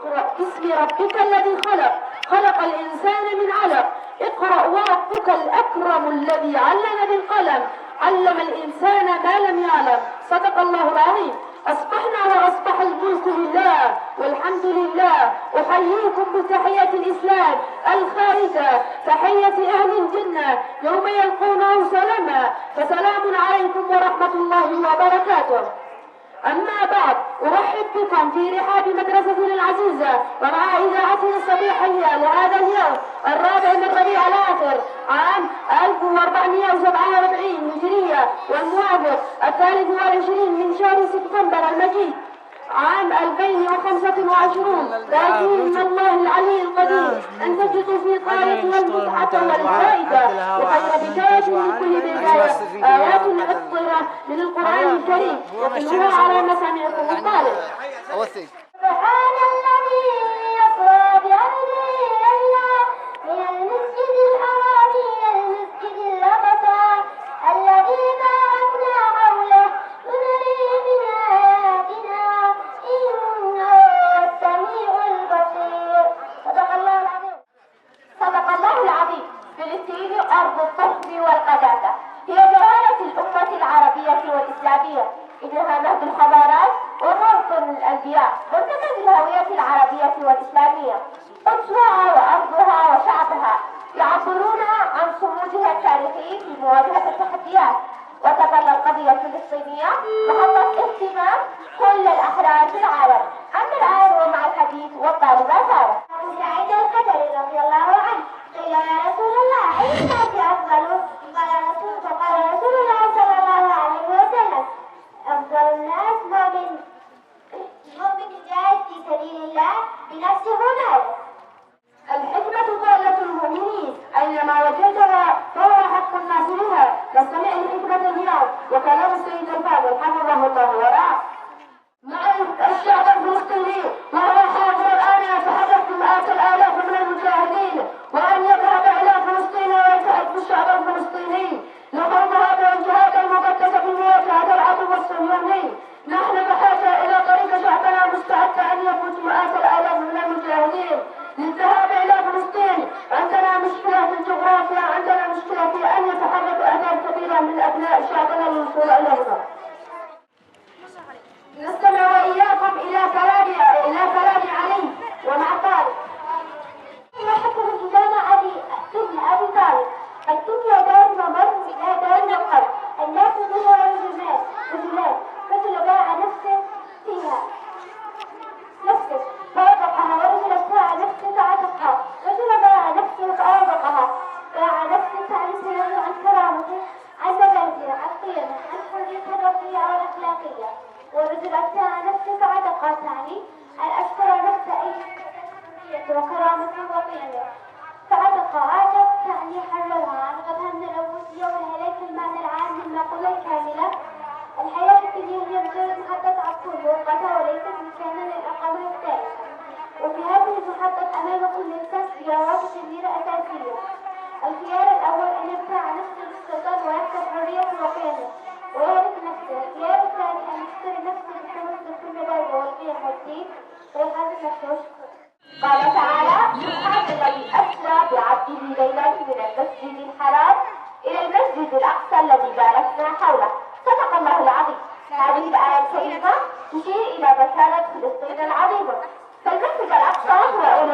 اقرأ باسم ربك الذي خلق، خلق الإنسان من علق. اقرأ وربك الأكرم الذي علم بالقلم، علم الإنسان ما لم يعلم. صدق الله العظيم. أصبحنا وأصبح الملك لله والحمد لله. أحييكم بتحية الإسلام الخالدة، تحية أهل الجنة يوم يلقونه سلاما، فسلام عليكم ورحمة الله وبركاته. أما بعد، أرحب بكم في رحاب مدرستنا العزيزة ومع إذاعتنا الصبيحية لهذا اليوم 4 من ربيع الآخر عام 1447 هجرية، والموافق 23 من شهر سبتمبر المجيد عام 2025. راجين من الله العلي القدير أن تجدوا في طاعته والمتعة والفائدة وخير بداية من كل بداية آيات عطرة من القرآن الكريم يتلوها على مسامعكم الطالب. سبحان الذي يسرى بعبده ليلا من المسجد الحرام إلى المسجد الأقصى الذي باركنا حوله لنريه من آياتنا إنه هو السميع البصير. صدق الله العظيم. صدق الله العظيم. فلسطين أرض الصحب والقداسة، هي جوهرة الأمة العربية والإسلامية، إنها مهد الحضارات وموطن الأنبياء، مرتكز الهوية العربية والإسلامية. قدسها وأرضها وشعبها يعبرون عن صمودها التاريخي في مواجهة التحديات، وتظل القضية الفلسطينية محط اهتمام كل الأحرار في العالم. أما الآن ومع الحديث والطالبة سارة. أبو سعيد الخدري رضي الله عنه قيل يا رسول الله أي الناس أفضل؟ فقال رسول الله صلى الله عليه وسلم أفضل الناس مؤمن جاهد في سبيل الله بنفسه وماله. الحكمة ضالة المؤمنين، أينما وجدتها فهو حق الناس بها. نستمع لحكمة اليوم وكلام السيد الفاضل حفظه الله ورعاه. مع الشعب الفلسطيني وهو حاضر الآن يتحرك مئات الآلاف من المجاهدين، وأن يذهب إلى فلسطين ويلتحق بالشعب الفلسطيني لقومها بالجهاد المقدس في مواجهة العدو الصهيوني. نحن بحاجة إلى طريق شعبنا مستعد أن يفوت مئات الآلاف من المجاهدين للذهاب إلى فلسطين. عندنا مشكلة في الجغرافيا، عندنا مشكلة في أن يتحرك أعداد كبيرة من أبناء شعبنا للوصول إلينا. نستمع وإياكم إلى كلام علي ومع طارق. حكم الإمام علي بن أبي طالب: الدنيا دار ممر إلى دار القلب، الناس منها رجلان، رجل باع نفسه فيها فأوبقها، ورجل ابتاع نفسه فعتقها. رجل باع نفسه فأوبقها، باع نفسه فلسنه عن كرامته، عن مبادئه، عن قيمه، عن حريته الروحية والأخلاقية. ورجل ابتاع نفسه فعتقها تعني أن أشترى نفسه أي وكرامته وقيمه. فعتق عاتق تعني حررها عن غضها من العبودية والهلاك المعنى العام للمقولة الكاملة. الحياة الدنيا هي مجرد محطة عبور وقتها وليست مكانا للإقامة الدائمة. وفي هذه المحطة أمام كل إنسان خيارات كثيرة أساسية. الخيار الأول أن يدفع نفسه بالسلطان ويكسب حريته وقيمه ويعرف نفسه. الخيار الثاني أن يشتري نفسه بالتمسك بالمبادئ والقيم والدين ويحاسب نفسه. قال تعالى: سبحان الذي أسرى بعبده ليلا من المسجد الحرام إلى المسجد الأقصى الذي باركنا حوله. صدق الله العظيم. هذه الآية الكريمة تشير إلى مكانة فلسطين العظيمة، فالمسجد الأقصى هو أولى